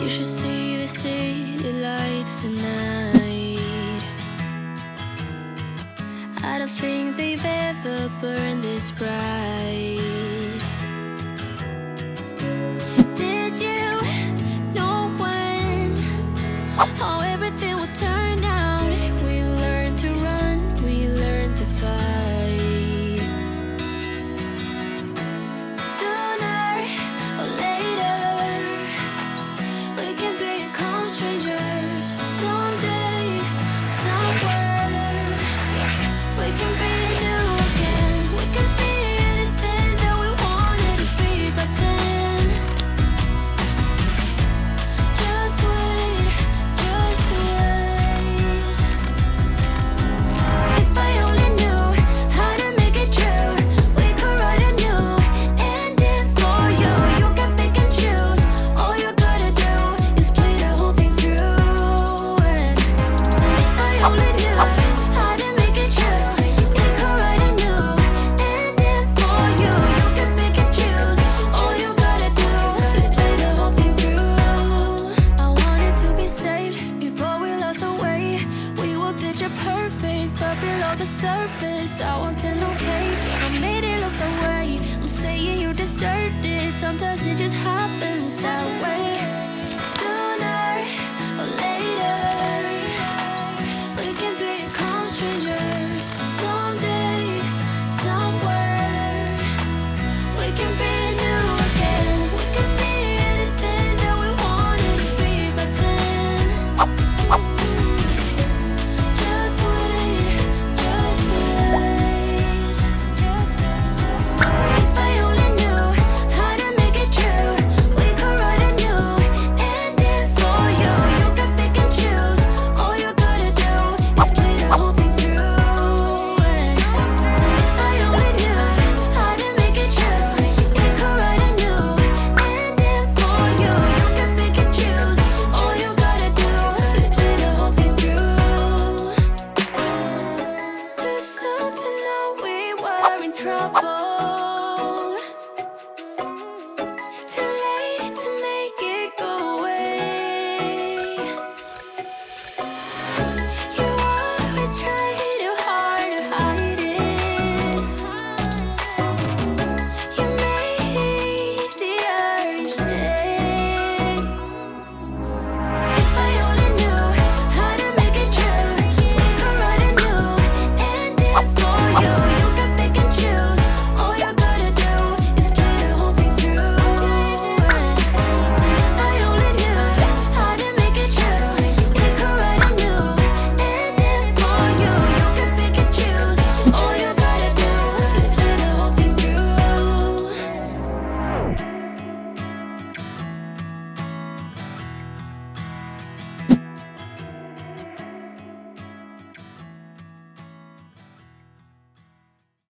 You should see the city lights tonight. I don't think they've ever burned this bright. Did you know when how everything would turn out? We learned to run, we learned to fight. Sooner or later, we can become strangers. Someday, somewhere, we can be new again. We can be anything that we wanted to be back then. Just wait, just wait. If I only knew how to make it true, we could write a new ending for you. You can pick and choose. All you gotta do is play the whole thing through. And if I only knew how to make it true, we could write a new ending for you. You can pick and choose. All you gotta do is play the whole thing through. I wanted to be saved before we lost our way. We were picture perfect, but below the surface, I wasn't okay. I made it look that way. I'm saying you deserved it. Sometimes it just happens that way.